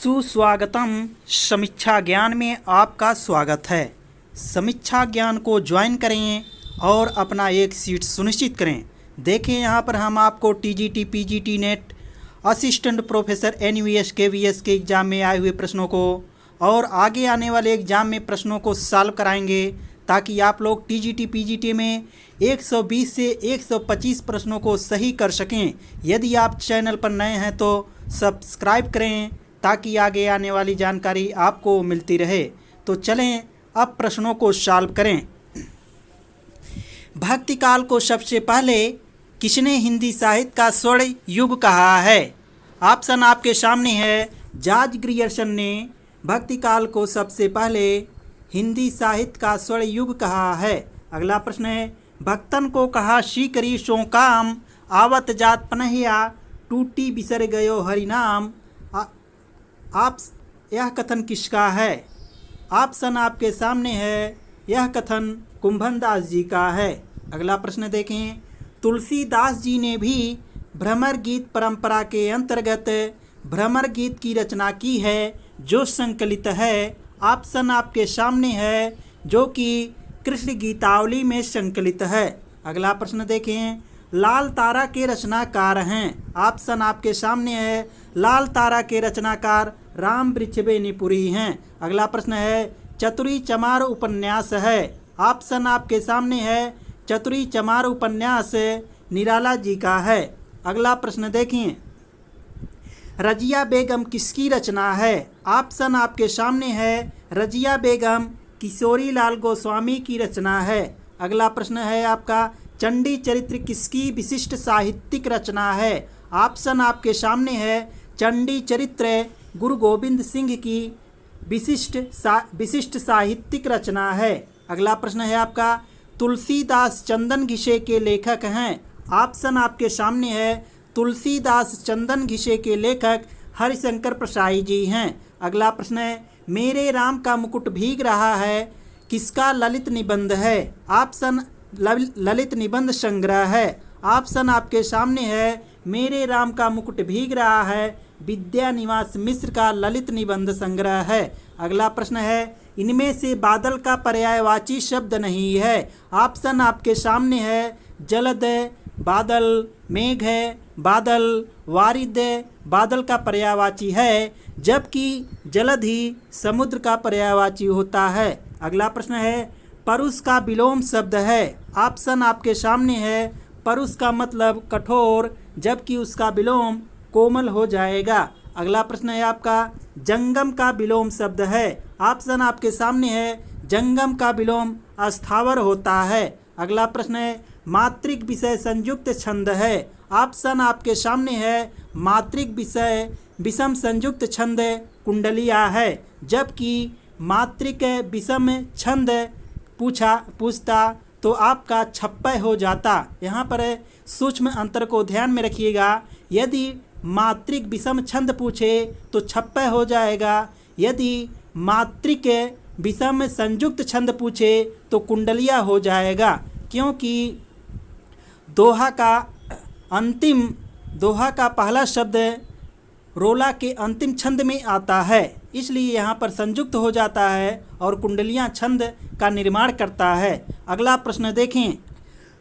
सुस्वागतम। समीक्षा ज्ञान में आपका स्वागत है। समीक्षा ज्ञान को ज्वाइन करें और अपना एक सीट सुनिश्चित करें। देखें यहाँ पर हम आपको TGT, PGT, NET, assistant professor, NVS, KVS के एग्ज़ाम में आए हुए प्रश्नों को और आगे आने वाले एग्ज़ाम में प्रश्नों को सॉल्व कराएंगे, ताकि आप लोग टीजीटी, पीजीटी में 120 से 125 प्रश्नों को सही कर सकें। यदि आप चैनल पर नए हैं तो सब्सक्राइब करें, ताकि आगे आने वाली जानकारी आपको मिलती रहे। तो चलें अब प्रश्नों को सॉल्व करें। भक्ति काल को सबसे पहले किसने हिंदी साहित्य का स्वर्ण युग कहा है? ऑप्शन आपके सामने है। जॉर्ज ग्रियर्सन ने भक्ति काल को सबसे पहले हिंदी साहित्य का स्वर्ण युग कहा है। अगला प्रश्न है, भक्तन को कहा शिकरी सो काम, आवत जात पनहिया, टूटी बिसर गयो हरिनाम। आप यह कथन किसका है? ऑप्शन आपके सामने है। यह कथन कुंभन दास जी का है। अगला प्रश्न देखें, तुलसीदास जी ने भी भ्रमर गीत परंपरा के अंतर्गत भ्रमर गीत की रचना की है, जो संकलित है। ऑप्शन आपके सामने है, जो कि कृष्ण गीतावली में संकलित है। अगला प्रश्न देखें, लाल तारा के रचनाकार हैं। ऑप्शन आपके सामने है। लाल तारा के रचनाकार राम वृक्षवेणीपुरी हैं। अगला प्रश्न है, चतुरी चमार उपन्यास है। ऑप्शन आपके सामने है। चतुरी चमार उपन्यास निराला जी का है। अगला प्रश्न देखिए, रजिया बेगम किसकी रचना है? ऑप्शन आपके सामने है। रजिया बेगम किशोरी लाल गोस्वामी की रचना है। अगला प्रश्न है आपका, चंडी चरित्र किसकी विशिष्ट साहित्यिक रचना है? ऑप्शन आपके सामने है। चंडी चरित्र गुरु गोविंद सिंह की विशिष्ट साहित्यिक रचना है। अगला प्रश्न है आपका, तुलसीदास चंदन घिसे के लेखक हैं। ऑप्शन आपके सामने है। तुलसीदास चंदन घिसे के लेखक हरिशंकर प्रसाई जी हैं। अगला प्रश्न है, मेरे राम का मुकुट भीग रहा है किसका ललित निबंध है? ऑप्शन ललित निबंध संग्रह है। ऑप्शन आपके सामने है। मेरे राम का मुकुट भीग रहा है विद्यानिवास मिश्र का ललित निबंध संग्रह है। अगला प्रश्न है, इनमें से बादल का पर्यायवाची शब्द नहीं है। ऑप्शन आपके सामने है। जलद बादल, मेघ बादल, वारिद बादल का पर्यायवाची है, जबकि जलद ही समुद्र का पर्यायवाची होता है। अगला प्रश्न है, परुष का विलोम शब्द है। ऑप्शन आपके सामने है। परुष का मतलब कठोर, जबकि उसका विलोम कोमल हो जाएगा। अगला प्रश्न है आपका, जंगम का विलोम शब्द है। ऑप्शन आपके सामने है। जंगम का विलोम अस्थावर होता है। अगला प्रश्न है, मात्रिक विषय संयुक्त छंद है। ऑप्शन आपके सामने है। मात्रिक विषय विषम संयुक्त छंद कुंडलिया है, जबकि मात्रिक विषम छंद पूछता तो आपका छप्पय हो जाता। यहाँ पर सूक्ष्म अंतर को ध्यान में रखिएगा। यदि मात्रिक विषम छंद पूछे तो छप्पय हो जाएगा। यदि मात्रिक विषम संयुक्त छंद पूछे तो कुंडलिया हो जाएगा, क्योंकि दोहा का पहला शब्द रोला के अंतिम छंद में आता है, इसलिए यहाँ पर संयुक्त हो जाता है और कुंडलियाँ छंद का निर्माण करता है। अगला प्रश्न देखें,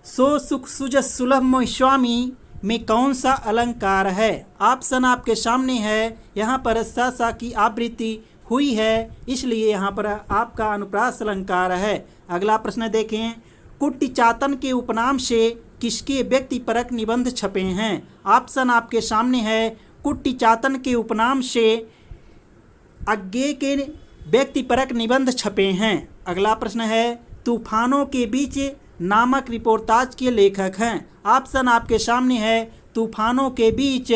सो सुख सुजस सुलभ मोहि स्वामी में कौन सा अलंकार है? ऑप्शन आपके सामने है। यहाँ पर सा की आवृत्ति हुई है, इसलिए यहाँ पर आपका अनुप्रास अलंकार है। अगला प्रश्न देखें, कुट्टी चातन के उपनाम से किसके व्यक्तिपरक निबंध छपे हैं? ऑप्शन आपके सामने है। कुट्टी चातन के उपनाम से अज्ञे के व्यक्तिपरक निबंध छपे हैं। अगला प्रश्न है, तूफानों के बीच नामक रिपोर्टाज के लेखक हैं। ऑप्शन आपके सामने है। तूफानों के बीच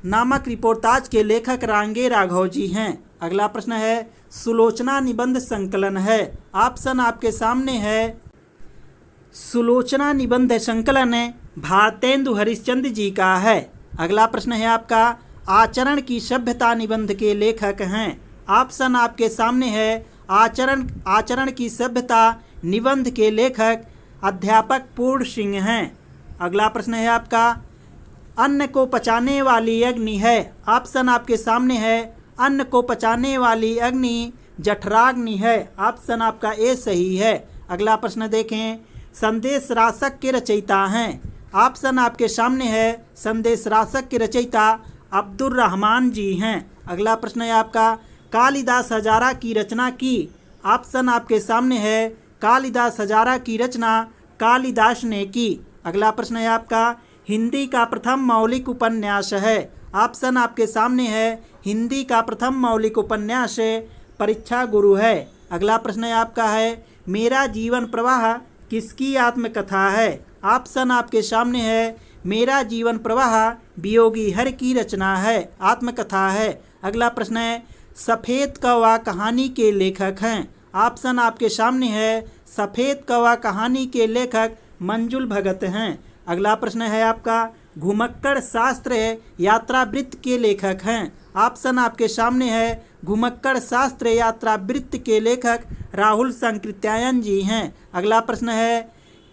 नामक रिपोर्टाज के लेखक रांगे राघव जी हैं। अगला प्रश्न है, सुलोचना निबंध संकलन है। ऑप्शन आपके सामने है। सुलोचना निबंध संकलन भारतेंदु हरिश्चंद्र जी का है। अगला प्रश्न है आपका, आचरण की सभ्यता निबंध के लेखक हैं। ऑप्शन आपके सामने है। आचरण की सभ्यता निबंध के लेखक अध्यापक पूर्ण सिंह हैं। अगला प्रश्न है आपका, अन्न को पचाने वाली अग्नि है। ऑप्शन आपके सामने है। अन्न को पचाने वाली अग्नि जठराग्नि है। ऑप्शन आपका ए सही है। अगला प्रश्न देखें, संदेश रासक के रचयिता हैं। ऑप्शन आपके सामने है, संदेश रासक के रचयिता अब्दुल रहमान जी हैं। अगला प्रश्न है आपका, कालिदास हजारा की रचना की। ऑप्शन आपके सामने है, कालिदास हजारा की रचना कालिदास ने की। अगला प्रश्न है आपका, हिंदी का प्रथम मौलिक उपन्यास है। ऑप्शन आपके सामने है, हिंदी का प्रथम मौलिक उपन्यास परीक्षा गुरु है। अगला प्रश्न है आपका है, मेरा जीवन प्रवाह किसकी आत्मकथा है। ऑप्शन आपके सामने है, मेरा जीवन प्रवाह वियोगी हर की रचना है, आत्मकथा है। अगला प्रश्न है, सफ़ेद कौवा कहानी के लेखक हैं। ऑप्शन आपके सामने है, सफ़ेद कौवा कहानी के लेखक मंजुल भगत हैं। अगला प्रश्न है आपका, घुमक्कड़ शास्त्र यात्रा वृत्त के लेखक हैं। ऑप्शन आपके सामने है, घुमक्कड़ शास्त्र यात्रा वृत्त के लेखक राहुल सांकृत्यायन जी हैं। अगला प्रश्न है,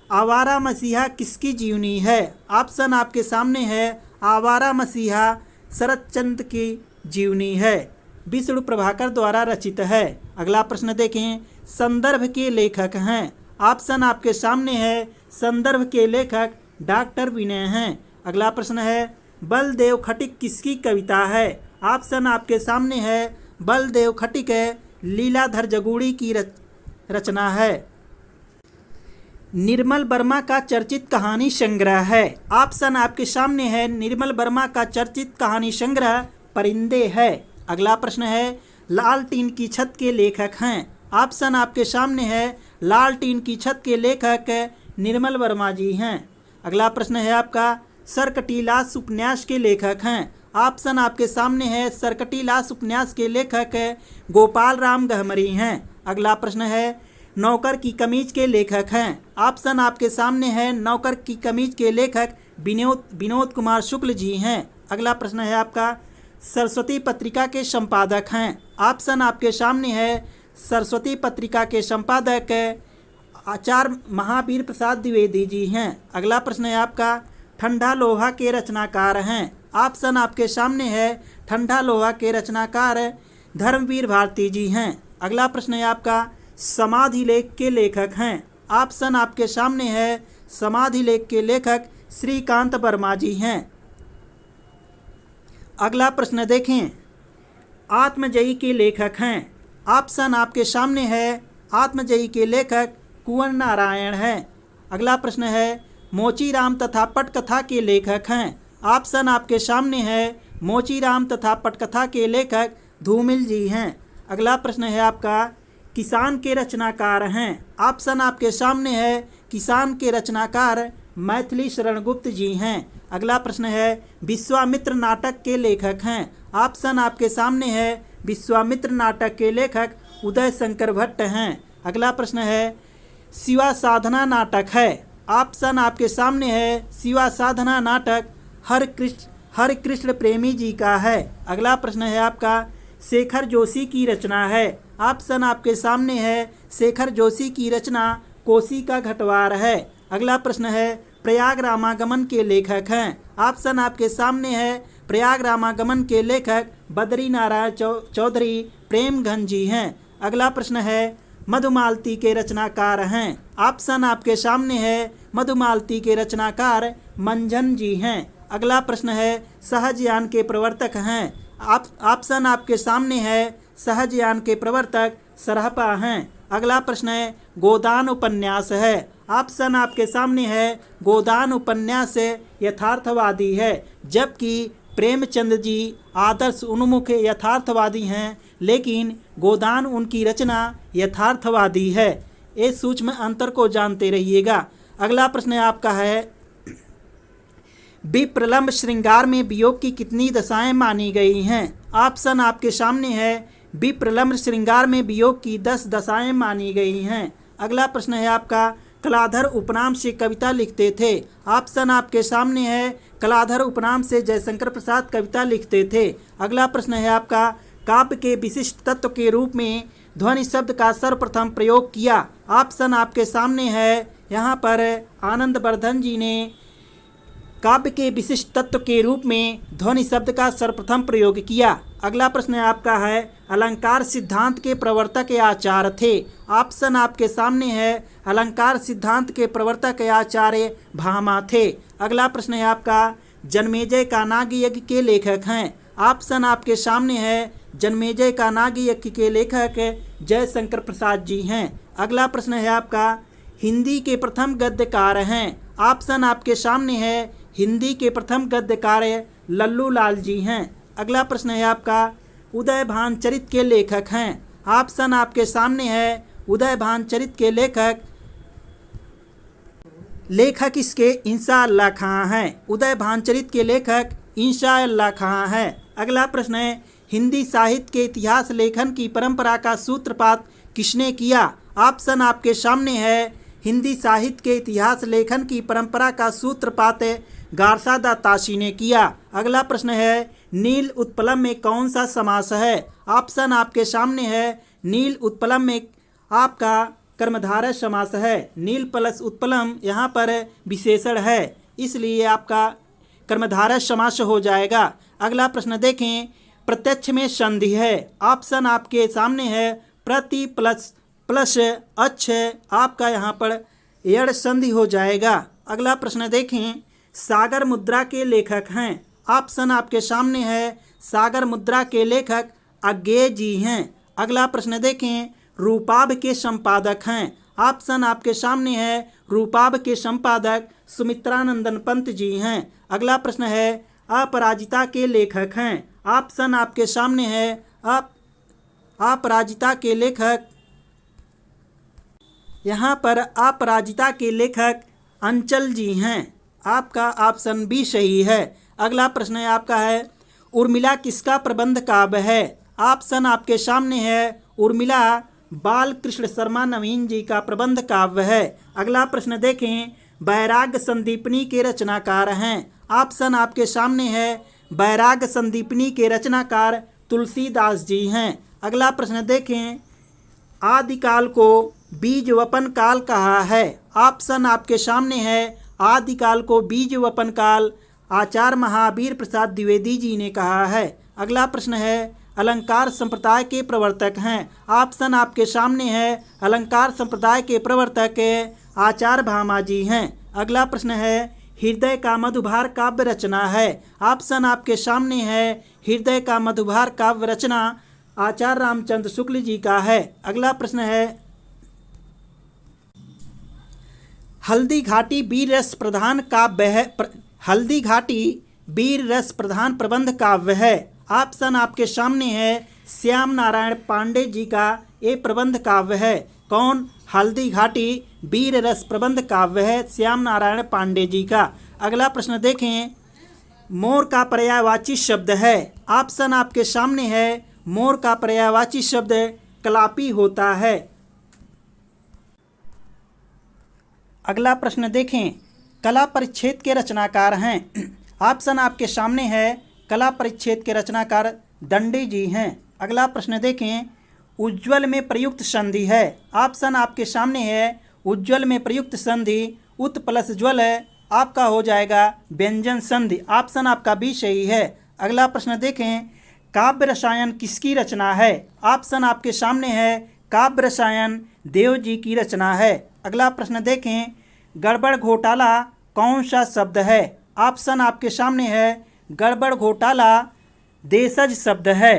आवारा मसीहा किसकी जीवनी है। ऑप्शन आपके सामने है, आवारा मसीहा शरतचंद्र की जीवनी है, विष्णु प्रभाकर द्वारा रचित है। अगला प्रश्न देखें, संदर्भ के लेखक हैं। ऑप्शन आपके सामने है, संदर्भ के लेखक डॉक्टर विनय हैं। अगला प्रश्न है, बलदेव खटिक किसकी कविता है। ऑप्शन आपके सामने है, बलदेव खटिक लीलाधर जगूड़ी की रचना है। निर्मल वर्मा का चर्चित कहानी संग्रह है। ऑप्शन आपके सामने है, निर्मल वर्मा का चर्चित कहानी संग्रह परिंदे है। अगला प्रश्न है, लाल टीन की छत के लेखक हैं। ऑप्शन आपके सामने है, लाल टीन की छत के लेखक निर्मल वर्मा जी हैं। अगला प्रश्न है आपका, सरकटीलास उपन्यास के लेखक हैं। ऑप्शन आपके सामने है, सरकटीलास उपन्यास के लेखक गोपाल राम गहमरी हैं। अगला प्रश्न है, नौकर की कमीज के लेखक हैं। ऑप्शन आपके सामने है, नौकर की कमीज के लेखक विनोद कुमार शुक्ल जी हैं। अगला प्रश्न है आपका, सरस्वती पत्रिका के संपादक हैं। ऑप्शन आपके सामने है, सरस्वती पत्रिका के संपादक आचार्य महावीर प्रसाद द्विवेदी जी हैं। अगला प्रश्न है आपका, ठंडा लोहा के रचनाकार हैं। ऑप्शन आपके सामने है, ठंडा लोहा के रचनाकार धर्मवीर भारती जी हैं। अगला प्रश्न है आपका, समाधि लेख के लेखक हैं। ऑप्शन आपके सामने है, समाधि लेख के लेखक श्रीकांत वर्मा जी हैं। अगला प्रश्न देखें, आत्मजयी के लेखक हैं। ऑप्शन आपके सामने है, आत्मजयी के लेखक कुंवर नारायण हैं। अगला प्रश्न है, मोचीराम तथा पटकथा के लेखक हैं। ऑप्शन आपके सामने है, मोचीराम तथा पटकथा के लेखक धूमिल जी हैं। अगला प्रश्न है आपका, किसान के रचनाकार हैं। ऑप्शन आपके सामने है, किसान के रचनाकार मैथिली शरण गुप्त जी हैं। अगला प्रश्न है, विश्वामित्र नाटक के लेखक हैं। ऑप्शन आपके सामने है, विश्वामित्र नाटक के लेखक उदय शंकर भट्ट हैं। अगला प्रश्न है, शिवा साधना नाटक है। ऑप्शन आपके सामने है, शिवा साधना नाटक हर कृष्ण प्रेमी जी का है। अगला प्रश्न है आपका, शेखर जोशी की रचना है। ऑप्शन आपके सामने है, शेखर जोशी की रचना कोसी का घटवार है। अगला प्रश्न है, प्रयाग रामागमन के लेखक हैं। ऑप्शन आपके सामने है, प्रयाग रामागमन के लेखक बद्री नारायण चौधरी प्रेमघन जी हैं। अगला प्रश्न है, मधुमालती के रचनाकार हैं। ऑप्शन आपके सामने है, मधुमालती के रचनाकार मंझन जी हैं। अगला प्रश्न है, सहजयान के प्रवर्तक हैं। ऑप्शन आपके सामने है, सहजयान के प्रवर्तक सरहपा हैं। अगला प्रश्न है, गोदान उपन्यास है। ऑप्शन आपके सामने है, गोदान उपन्यास यथार्थवादी है, जबकि प्रेमचंद जी आदर्श उन्मुख यथार्थवादी हैं, लेकिन गोदान उनकी रचना यथार्थवादी है। इस सूक्ष्म अंतर को जानते रहिएगा। अगला प्रश्न आपका है, विप्रलंब श्रृंगार में वियोग की कितनी दशाएं मानी गई हैं। ऑप्शन आपके सामने है, विप्रलंब श्रृंगार में वियोग की 10 दशाएं मानी गई हैं। अगला प्रश्न है आपका, कलाधर उपनाम से कविता लिखते थे। ऑप्शन आपके सामने है, कलाधर उपनाम से जयशंकर प्रसाद कविता लिखते थे। अगला प्रश्न है आपका, काव्य के विशिष्ट तत्व के रूप में ध्वनि शब्द का सर्वप्रथम प्रयोग किया। ऑप्शन आपके सामने है, यहाँ पर आनंद वर्धन जी ने काव्य के विशिष्ट तत्व के रूप में ध्वनि शब्द का सर्वप्रथम प्रयोग किया। अगला प्रश्न है आपका है अलंकार सिद्धांत के प्रवर्तक या आचार्य थे। ऑप्शन आपके सामने है अलंकार सिद्धांत के प्रवर्तक या आचार्य भामा थे। अगला प्रश्न है आपका जन्मेजय का नाग यज्ञ के लेखक हैं। ऑप्शन आपके सामने है जन्मेजय का नाग यज्ञ के लेखक जयशंकर प्रसाद जी हैं। अगला प्रश्न है आपका हिंदी के प्रथम गद्यकार हैं। ऑप्शन आपके सामने है हिंदी के प्रथम गद्यकार लल्लू लाल जी हैं। अगला प्रश्न है आपका उदय भानचरित के लेखक हैं। ऑप्शन आपके सामने है उदय भानचरित के लेखक इसके इंशाअल्लाह खां हैं। उदय भानचरित के लेखक इंशाअल्लाह खां हैं। अगला प्रश्न है हिंदी साहित्य के इतिहास लेखन की परंपरा का सूत्रपात किसने किया। ऑप्शन आपके सामने है हिंदी साहित्य के इतिहास लेखन की परंपरा का सूत्रपात गारसादा ताशी ने किया। अगला प्रश्न है नील उत्पलम में कौन सा समास है। ऑप्शन आपके सामने है नील उत्पलम में आपका कर्मधारय समास है। नील प्लस उत्पलम यहाँ पर विशेषण है, इसलिए आपका कर्मधारय समास हो जाएगा। अगला प्रश्न देखें प्रत्यक्ष में संधि है। ऑप्शन आपके सामने है प्रति प्लस प्लस अच्छ, आपका यहाँ पर यड़ संधि हो जाएगा। अगला प्रश्न देखें सागर मुद्रा के लेखक हैं। ऑप्शन आपके सामने है सागर मुद्रा के लेखक अज्ञेय जी हैं। अगला प्रश्न देखें रूपाभ के संपादक हैं। ऑप्शन आपके सामने है रूपाभ के संपादक सुमित्रानंदन पंत जी हैं। अगला प्रश्न है अपराजिता के लेखक हैं। ऑप्शन आपके सामने है अपराजिता के लेखक, यहाँ पर अपराजिता के लेखक अंचल जी हैं। आपका ऑप्शन बी सही है। अगला प्रश्न है आपका है उर्मिला किसका प्रबंध काव्य है। ऑप्शन आपके सामने है उर्मिला बाल कृष्ण शर्मा नवीन जी का प्रबंध काव्य है। अगला प्रश्न देखें बैराग्य संदीपनी के रचनाकार हैं। ऑप्शन आपके सामने है बैराग्य संदीपनी के रचनाकार तुलसीदास जी हैं। अगला प्रश्न देखें आदिकाल को बीज वपन काल कहा है। ऑप्शन आपके सामने है आदिकाल को बीज वपन काल आचार्य महावीर प्रसाद द्विवेदी जी ने कहा है। अगला प्रश्न है अलंकार संप्रदाय के प्रवर्तक हैं। ऑप्शन आपके सामने है अलंकार संप्रदाय के प्रवर्तक आचार्य भामा जी हैं। अगला प्रश्न है हृदय का मधुभार काव्य रचना है। ऑप्शन आपके सामने है हृदय का मधुभार काव्य रचना आचार्य रामचंद्र शुक्ल जी का है। अगला प्रश्न है हल्दी घाटी वीर रस प्रधान काव्य है। हल्दी घाटी वीर रस प्रधान प्रबंध काव्य है। ऑप्शन आपके सामने है श्याम नारायण पांडे जी का ये प्रबंध काव्य है। कौन? हल्दी घाटी वीर रस प्रबंध काव्य है श्याम नारायण पांडे जी का। अगला प्रश्न देखें मोर का पर्यायवाची शब्द है। ऑप्शन आपके सामने है मोर का पर्यायवाची शब्द कलापी होता है। अगला प्रश्न देखें कला परिच्छेद के रचनाकार हैं। ऑप्शन आपके सामने है कला परिच्छेद के रचनाकार दंडी जी हैं। अगला प्रश्न देखें उज्ज्वल में प्रयुक्त संधि है। ऑप्शन आपके सामने है उज्ज्वल में प्रयुक्त संधि उत प्लस ज्वल है, आपका हो जाएगा व्यंजन संधि। ऑप्शन आपका भी सही है। अगला प्रश्न देखें काव्य रसायन किसकी रचना है। ऑप्शन आपके सामने है काव्य रसायन देव जी की रचना है। अगला प्रश्न देखें गड़बड़ घोटाला कौन सा शब्द है। ऑप्शन आपके सामने है गड़बड़ घोटाला देशज शब्द है।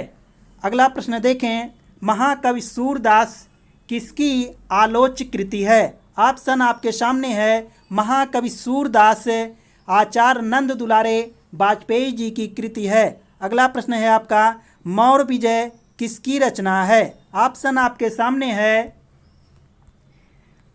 अगला प्रश्न देखें महाकवि सूरदास किसकी आलोच्य कृति है। ऑप्शन आपके सामने है महाकवि सूरदास आचार्य नंद दुलारे वाजपेयी जी की कृति है। अगला प्रश्न है आपका मौर्य विजय किसकी रचना है। ऑप्शन आपके सामने है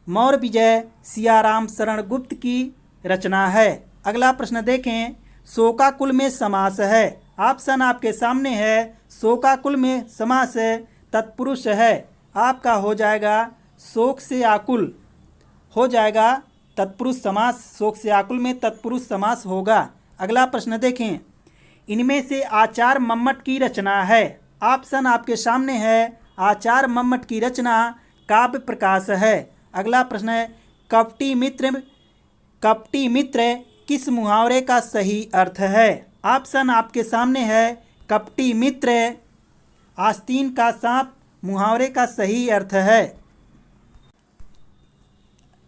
मौर्य विजय सियाराम शरण गुप्त की रचना है। अगला प्रश्न देखें शोकाकुल में समास है। ऑप्शन आपके सामने है शोकाकुल में समास तत्पुरुष है, आपका हो जाएगा शोक से आकुल, हो जाएगा तत्पुरुष समास। शोक से आकुल में तत्पुरुष समास होगा। अगला प्रश्न देखें इनमें से आचार्य मम्मट की रचना है। ऑप्शन आपके सामने है आचार्य मम्मट की रचना काव्य प्रकाश है। अगला प्रश्न है कपटी मित्र किस मुहावरे का सही अर्थ है। ऑप्शन आपके सामने है कपटी मित्र, आस्तीन का सांप मुहावरे का सही अर्थ है।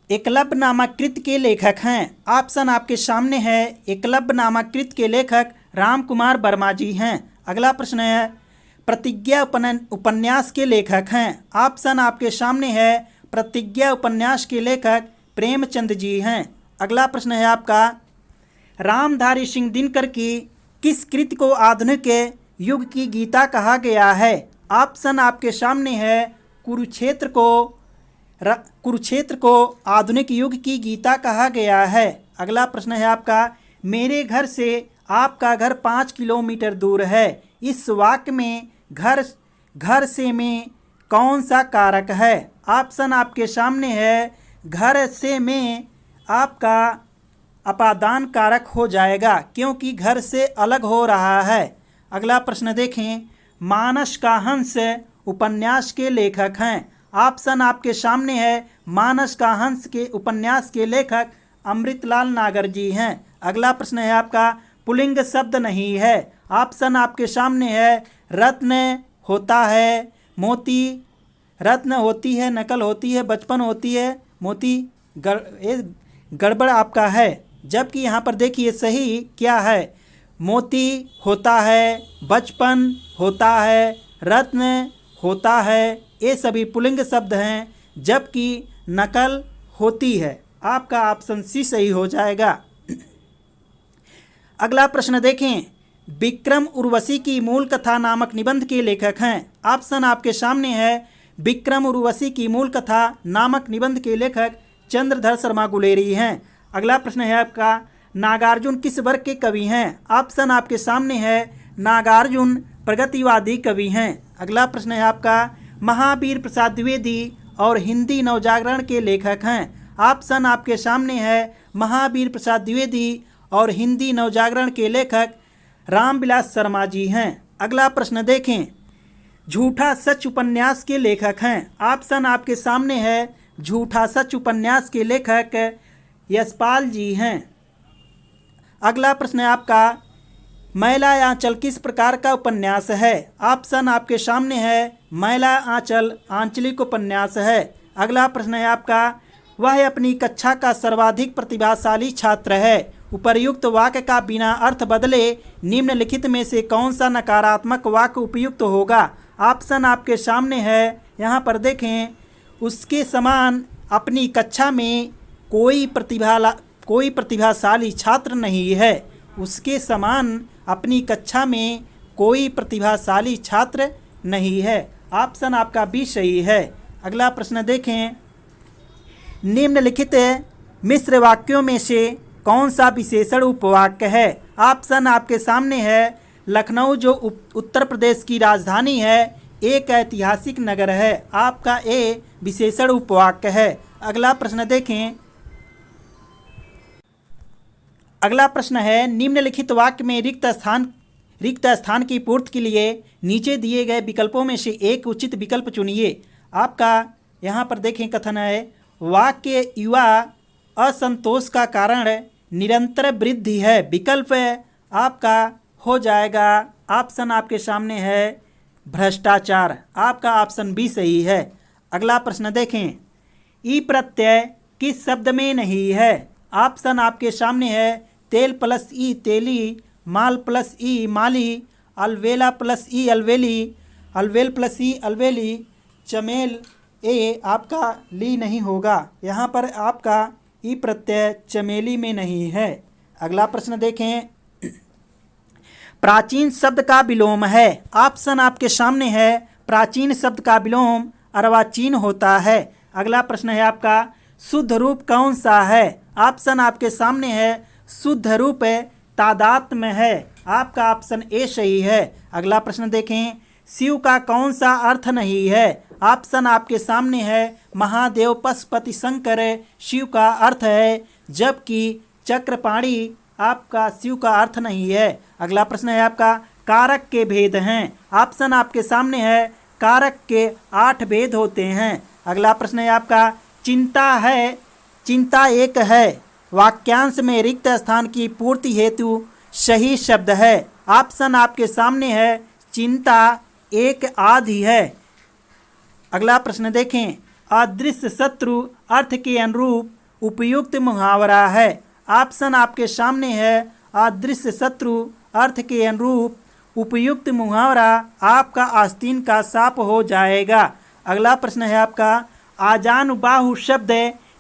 एकलव्य नामक कृत के लेखक हैं। ऑप्शन आपके सामने है। एकलव्य नामक कृत के लेखक राम कुमार वर्मा जी हैं। अगला प्रश्न है, प्रतिज्ञा उपन्यास के लेखक हैं। ऑप्शन आपके सामने है। प्रतिज्ञा उपन्यास के लेखक प्रेमचंद जी हैं। अगला प्रश्न है आपका, रामधारी सिंह दिनकर की किस कृति को आधुनिक युग की गीता कहा गया है? ऑप्शन आपके सामने है। कुरुक्षेत्र को आधुनिक युग की गीता कहा गया है। अगला प्रश्न है आपका, मेरे घर से आपका घर 5 किलोमीटर दूर है। इस वाक्य में घर से में कौन सा कारक है? ऑप्शन आपके सामने है। घर से में आपका अपादान कारक हो जाएगा, क्योंकि घर से अलग हो रहा है। अगला प्रश्न देखें, मानस का हंस उपन्यास के लेखक हैं। ऑप्शन आपके सामने है। मानस का हंस के उपन्यास के लेखक अमृतलाल नागर जी हैं। अगला प्रश्न है आपका, पुल्लिंग शब्द नहीं है। ऑप्शन आपके सामने है। रत्न होता है, मोती, रत्न होती है, नकल होती है, बचपन होती है, मोती गड़बड़ आपका है। जबकि यहाँ पर देखिए सही क्या है, मोती होता है, बचपन होता है, रत्न होता है, ये सभी पुल्लिंग शब्द हैं, जबकि नकल होती है। आपका ऑप्शन सी सही हो जाएगा। अगला प्रश्न देखें, विक्रम उर्वशी की मूल कथा नामक निबंध के लेखक हैं। ऑप्शन आपके सामने है। विक्रम उर्वशी की मूल कथा नामक निबंध के लेखक चंद्रधर शर्मा गुलेरी हैं। अगला प्रश्न है आपका, नागार्जुन किस वर्ग के कवि हैं? ऑप्शन आपके सामने है। नागार्जुन प्रगतिवादी कवि हैं। अगला प्रश्न है आपका, महावीर प्रसाद द्विवेदी और हिंदी नवजागरण के लेखक हैं। ऑप्शन आपके सामने है। महावीर प्रसाद द्विवेदी और हिंदी नवजागरण के लेखक रामविलास शर्मा जी हैं। अगला प्रश्न देखें, झूठा सच उपन्यास के लेखक हैं। ऑप्शन आपके सामने है। झूठा सच उपन्यास के लेखक यशपाल जी हैं। अगला प्रश्न है आपका, मैला आंचल किस प्रकार का उपन्यास है? ऑप्शन आपके सामने है। मैला आंचल आंचलिक उपन्यास है। अगला प्रश्न है आपका, वह अपनी कक्षा का सर्वाधिक प्रतिभाशाली छात्र है। उपर्युक्त वाक्य का बिना अर्थ बदले निम्नलिखित में से कौन सा नकारात्मक वाक्य उपयुक्त होगा? ऑप्शन आपके सामने है। यहाँ पर देखें, उसके समान अपनी कक्षा में कोई प्रतिभाशाली छात्र नहीं है। उसके समान अपनी कक्षा में कोई प्रतिभाशाली छात्र नहीं है। ऑप्शन आपका बी सही है। अगला प्रश्न देखें, निम्नलिखित मिश्र वाक्यों में से कौन सा विशेषण उपवाक्य है? ऑप्शन आपके सामने है। लखनऊ जो उत्तर प्रदेश की राजधानी है, एक ऐतिहासिक नगर है। आपका ए विशेषण उपवाक्य है। अगला प्रश्न देखें, अगला प्रश्न है, निम्नलिखित वाक्य में रिक्त स्थान की पूर्ति के लिए नीचे दिए गए विकल्पों में से एक उचित विकल्प चुनिए। आपका यहाँ पर देखें कथन है, वाक्य युवा असंतोष का कारण निरंतर वृद्धि है। विकल्प आपका हो जाएगा। ऑप्शन आपके सामने है, भ्रष्टाचार। आपका ऑप्शन बी सही है। अगला प्रश्न देखें, ई प्रत्यय किस शब्द में नहीं है? ऑप्शन आपके सामने है। तेल प्लस ई तेली, माल प्लस ई माली, अलवेला प्लस ई अलवेली, अलवेल प्लस ई अलवेली, चमेल। ए आपका ली नहीं होगा। यहाँ पर आपका ई प्रत्यय चमेली में नहीं है। अगला प्रश्न देखें, प्राचीन शब्द का विलोम है। ऑप्शन आपके सामने है। प्राचीन शब्द का विलोम अर्वाचीन होता है। अगला प्रश्न है आपका, शुद्ध रूप कौन सा है? ऑप्शन आपके सामने है। शुद्ध रूप तादात्म्य है। आपका ऑप्शन ए सही है। अगला प्रश्न देखें, शिव का कौन सा अर्थ नहीं है? ऑप्शन आपके सामने है। महादेव पशुपति शंकर शिव का अर्थ है, जबकि चक्रपाणी आपका शिव का अर्थ नहीं है। अगला प्रश्न है आपका, कारक के भेद हैं। ऑप्शन आपके सामने है। कारक के 8 भेद होते हैं। अगला प्रश्न है आपका, चिंता एक है। वाक्यांश में रिक्त स्थान की पूर्ति हेतु सही शब्द है। ऑप्शन आपके सामने है चिंता एक आदि है। अगला प्रश्न देखें, अदृश्य शत्रु अर्थ के अनुरूप उपयुक्त मुहावरा है। ऑप्शन आपके सामने है अदृश्य शत्रु अर्थ के अनुरूप उपयुक्त मुहावरा आपका आस्तीन का सांप हो जाएगा। अगला प्रश्न है आपका, आजानुबाहु शब्द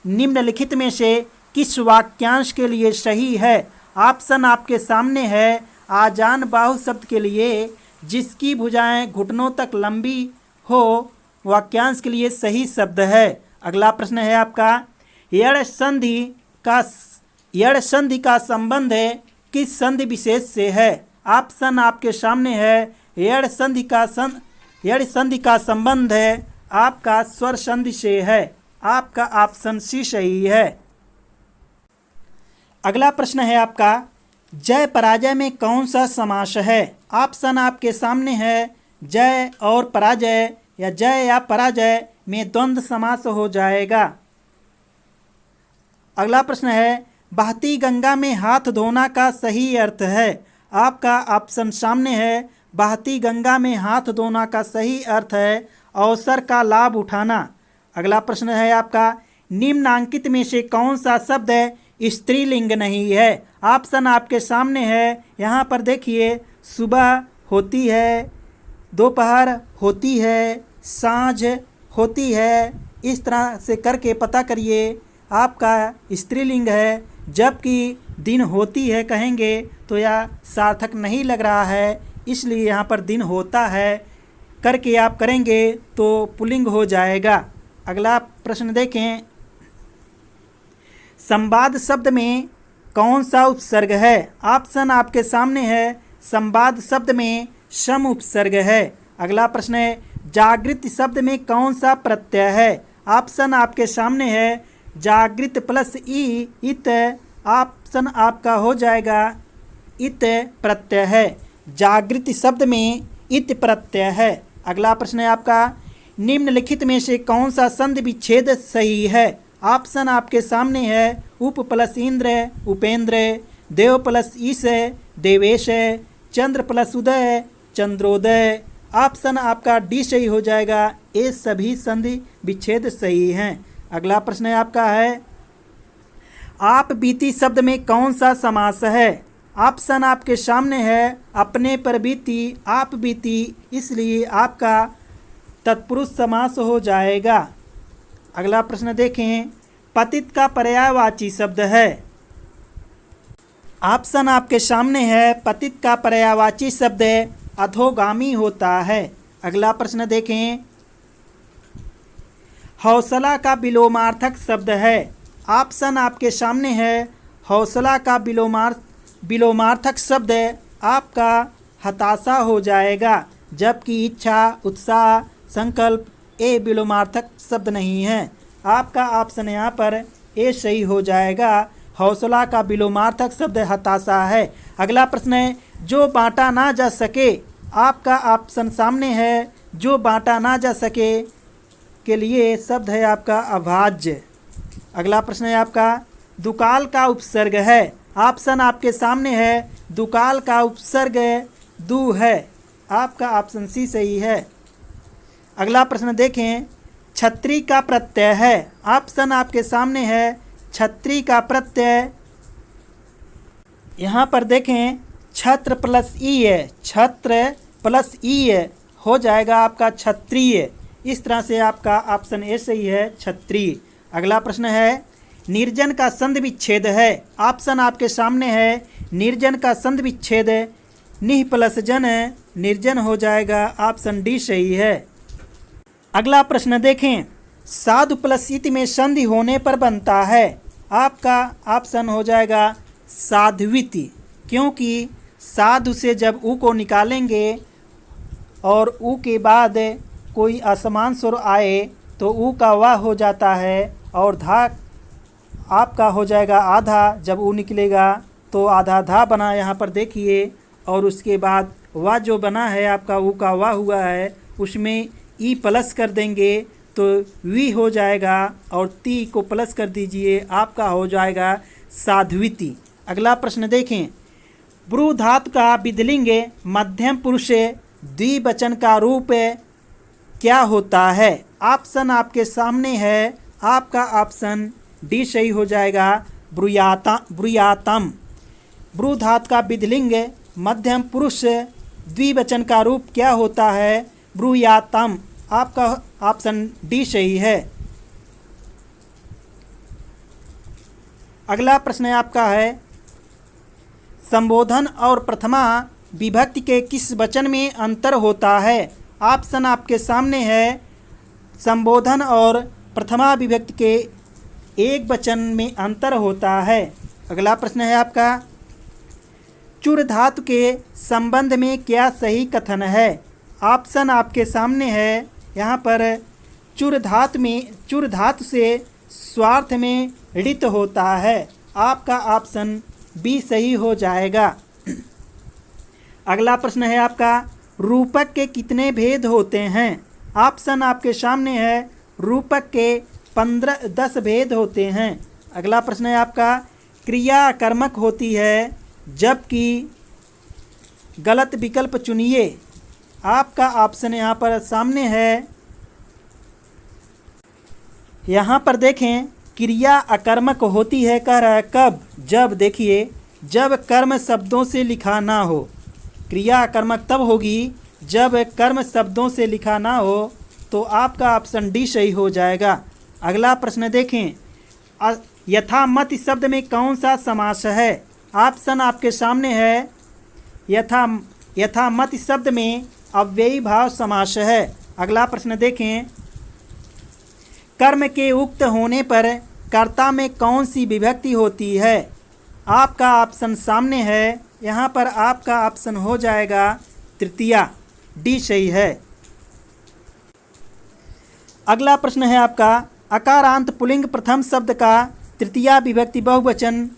निम्नलिखित में से किस वाक्यांश के लिए सही है। ऑप्शन आपके सामने है आजानुबाहु शब्द के लिए जिसकी भुजाएं घुटनों तक लंबी हो वाक्यांश के लिए सही शब्द है। अगला प्रश्न है आपका, यड़ संधि का संबंध किस संधि विशेष से है। ऑप्शन आपके सामने है यड़ संधि का संबंध आपका स्वर संधि से है। आपका ऑप्शन सी सही है। अगला प्रश्न है आपका, जय पराजय में कौन सा समास है। ऑप्शन आपके सामने है जय और पराजय या जय या पराजय में द्वंद्व समास हो जाएगा। अगला प्रश्न है, बहती गंगा में हाथ धोना का सही अर्थ है। आपका ऑप्शन सामने है बहती गंगा में हाथ धोना का सही अर्थ है अवसर का लाभ उठाना। अगला प्रश्न है आपका, निम्नांकित में से कौन सा शब्द स्त्रीलिंग नहीं है। ऑप्शन आपके सामने है, यहाँ पर देखिए सुबह होती है, दोपहर होती है, सांझ होती है, इस तरह से करके पता करिए आपका स्त्रीलिंग है। जबकि दिन होती है कहेंगे तो यह सार्थक नहीं लग रहा है, इसलिए यहाँ पर दिन होता है करके आप करेंगे तो पुल्लिंग हो जाएगा। अगला प्रश्न देखें, संवाद शब्द में कौन सा उपसर्ग है। ऑप्शन आपके सामने है संवाद शब्द में सम उपसर्ग है। अगला प्रश्न है, जागृत शब्द में कौन सा प्रत्यय है। ऑप्शन आपके सामने है जागृत प्लस ई इत। ऑप्शन आपका हो जाएगा इत प्रत्यय है। जागृत शब्द में इत प्रत्यय है। अगला प्रश्न है आपका, निम्नलिखित में से कौन सा संधि विच्छेद सही है। ऑप्शन आपके सामने है उप प्लस इंद्र उपेंद्र, देव प्लस ईश देवेश, चंद्र प्लस उदय चंद्रोदय। ऑप्शन आपका डी सही हो जाएगा। ये सभी संधि विच्छेद सही हैं। अगला प्रश्न है आपका है, आप बीती शब्द में कौन सा समास है। ऑप्शन आपके सामने है अपने पर बीती आप बीती, इसलिए आपका तत्पुरुष समास हो जाएगा। अगला प्रश्न देखें, पतित का पर्यायवाची शब्द है। ऑप्शन आपके सामने है पतित का पर्यायवाची शब्द अधोगामी होता है। अगला प्रश्न देखें, हौसला का विलोमार्थक शब्द है। ऑप्शन आपके सामने है हौसला का विलोमार्थक शब्द आपका हताशा हो जाएगा, जबकि इच्छा उत्साह संकल्प ए विलोमार्थक शब्द नहीं है। आपका ऑप्शन यहाँ पर ए सही हो जाएगा। हौसला का विलोमार्थक शब्द हताशा है। अगला प्रश्न है, जो बांटा ना जा सके। आपका ऑप्शन सामने है जो बांटा ना जा सके के लिए शब्द है आपका अभाज्य। अगला प्रश्न है आपका, दुकाल का उपसर्ग है। ऑप्शन आपके सामने है दुकाल का उपसर्ग दु है। आपका ऑप्शन सी सही है। अगला प्रश्न देखें, छत्री का प्रत्यय है। ऑप्शन आपके सामने है छत्री का प्रत्यय, यहाँ पर देखें छत्र प्लस ई है, छत्र प्लस ई हो जाएगा आपका क्षत्रिय। इस तरह से आपका ऑप्शन ए सही है, क्षत्रिय। अगला प्रश्न है, निर्जन का संधि विच्छेद है। ऑप्शन आपके सामने है निर्जन का संधि विच्छेद निह प्लस जन निर्जन हो जाएगा। ऑप्शन डी सही है। अगला प्रश्न देखें, साधु प्लस इति में संधि होने पर बनता है। आपका ऑप्शन हो जाएगा साध्विति, क्योंकि साधु से जब ऊ को निकालेंगे और ऊ के बाद कोई असमान स्वर आए तो ऊ का वाह हो जाता है और धा आपका हो जाएगा आधा। जब ऊ निकलेगा तो आधा धा बना, यहाँ पर देखिए, और उसके बाद वाह जो बना है आपका ऊ का वाह हुआ है, उसमें ई प्लस कर देंगे तो वी हो जाएगा और ती को प्लस कर दीजिए, आपका हो जाएगा साध्विति। अगला प्रश्न देखें, ब्रू धातु का विधिलिंग मध्यम पुरुष द्विवचन का रूप क्या होता है? ऑप्शन आपके सामने है, आपका ऑप्शन डी सही हो जाएगा, ब्रूयातम। ब्रू धातु का विधिलिंग मध्यम पुरुष द्विवचन का रूप क्या होता है? ब्रूयातम। आपका ऑप्शन डी सही है। अगला प्रश्न आपका है, संबोधन और प्रथमा विभक्ति के किस वचन में अंतर होता है? ऑप्शन आपके सामने है, संबोधन और प्रथमा विभक्ति के एक वचन में अंतर होता है। अगला प्रश्न है आपका, चुर धातु के संबंध में क्या सही कथन है? ऑप्शन आपके सामने है, यहाँ पर चुर धातु से स्वार्थ में ऋत होता है। आपका ऑप्शन बी सही हो जाएगा। अगला प्रश्न है आपका, रूपक के कितने भेद होते हैं? ऑप्शन आपके सामने है, रूपक के 10 भेद होते हैं। अगला प्रश्न है आपका, क्रिया कर्मक होती है जबकि गलत विकल्प चुनिए। आपका ऑप्शन यहाँ पर सामने है, यहाँ पर देखें, क्रिया अकर्मक होती है, कह रहा है कब? जब, देखिए, जब कर्म शब्दों से लिखा ना हो। क्रिया अकर्मक तब होगी जब कर्म शब्दों से लिखा ना हो, तो आपका ऑप्शन डी सही हो जाएगा। अगला प्रश्न देखें, यथामति शब्द में कौन सा समास है? ऑप्शन आपके सामने है, यथामति शब्द में अव्ययी भाव समास है। अगला प्रश्न देखें, कर्म के उक्त होने पर कर्ता में कौन सी विभक्ति होती है? आपका ऑप्शन सामने है, यहाँ पर आपका ऑप्शन हो जाएगा तृतीया, डी सही है। अगला प्रश्न है आपका, अकारांत पुल्लिंग प्रथम शब्द का तृतीया विभक्ति बहुवचन,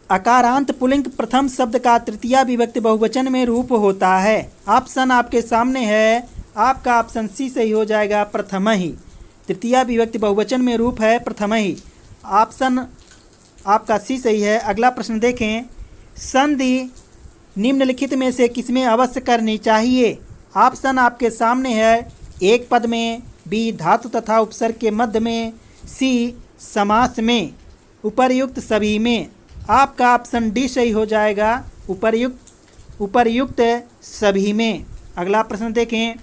अकारांत पुल्लिंग प्रथम शब्द का तृतीया विभक्ति बहुवचन में रूप होता है। ऑप्शन आपके सामने है, आपका ऑप्शन सी सही हो जाएगा, प्रथम ही। तृतीया विभक्ति बहुवचन में रूप है प्रथम ही। ऑप्शन आपका सी सही है। अगला प्रश्न देखें, संधि निम्नलिखित में से किसमें अवश्य करनी चाहिए? ऑप्शन आपके सामने है, एक पद में, बी धातु तथा उपसर्ग के मध्य में, सी समास में, उपर्युक्त सभी में। आपका ऑप्शन डी सही हो जाएगा, उपर्युक्त सभी में। अगला प्रश्न देखें,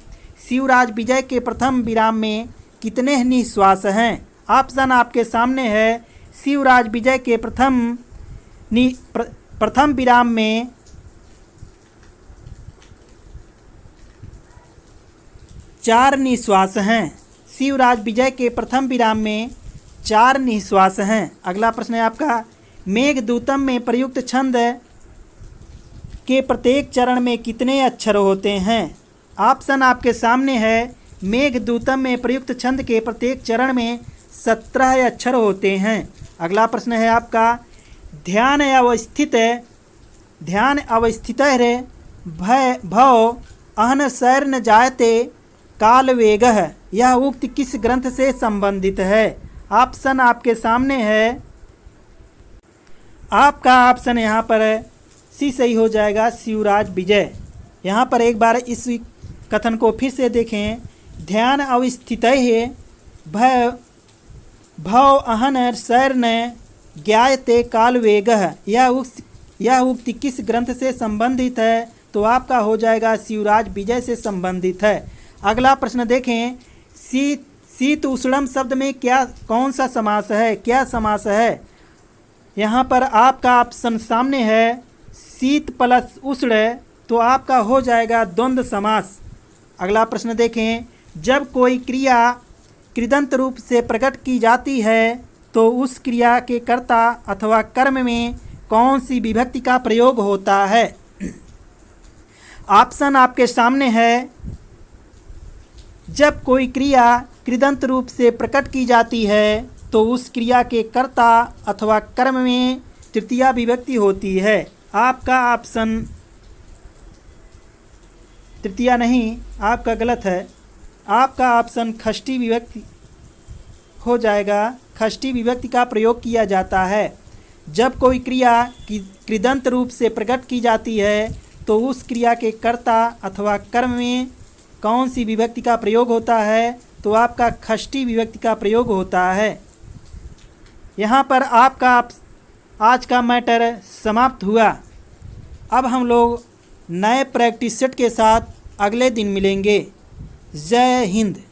शिवराज विजय के प्रथम विराम में कितने निश्वास हैं? ऑप्शन आपके सामने है, शिवराज विजय के प्रथम विराम में 4 निश्वास हैं। शिवराज विजय के प्रथम विराम में 4 निश्वास हैं। अगला प्रश्न है आपका, मेघदूतम में प्रयुक्त छंद के प्रत्येक चरण में कितने अक्षर होते हैं? ऑप्शन आपके सामने है, मेघदूतम में प्रयुक्त छंद के प्रत्येक चरण में 17 अक्षर होते हैं। अगला प्रश्न है आपका, ध्यान अवस्थित भव अहन सैर न जायते काल वेगः, यह उक्ति किस ग्रंथ से संबंधित है? ऑप्शन आपके सामने है, आपका ऑप्शन यहाँ पर सी सही हो जाएगा, शिवराज विजय। यहाँ पर एक बार इस कथन को फिर से देखें, ध्यान अवस्थित भव अहन सैर न ज्ञायते काल वेगः, यह उक्ति किस ग्रंथ से संबंधित है? तो आपका हो जाएगा शिवराज विजय से संबंधित है। अगला प्रश्न देखें, शीत उष्णम शब्द में कौन सा समास है? क्या समास है? यहाँ पर आपका ऑप्शन सामने है, शीत प्लस उष्ण, तो आपका हो जाएगा द्वंद्व समास। अगला प्रश्न देखें, जब कोई क्रिया कृदंत रूप से प्रकट की जाती है तो उस क्रिया के कर्ता अथवा कर्म में कौन सी विभक्ति का प्रयोग होता है? ऑप्शन आपके सामने है, जब कोई क्रिया कृदंत रूप से प्रकट की जाती है तो उस क्रिया के कर्ता अथवा कर्म में तृतीया विभक्ति होती है। आपका ऑप्शन तृतीया नहीं, आपका गलत है। आपका ऑप्शन षष्ठी विभक्ति हो जाएगा, षष्ठी विभक्ति का प्रयोग किया जाता है। जब कोई क्रिया की कृदंत रूप से प्रकट की जाती है तो उस क्रिया के कर्ता अथवा कर्म में कौन सी विभक्ति का प्रयोग होता है? तो आपका षष्ठी विभक्ति का प्रयोग होता है। यहाँ पर आपका आज का मैटर समाप्त हुआ। अब हम लोग नए प्रैक्टिस सेट के साथ अगले दिन मिलेंगे। जय हिंद।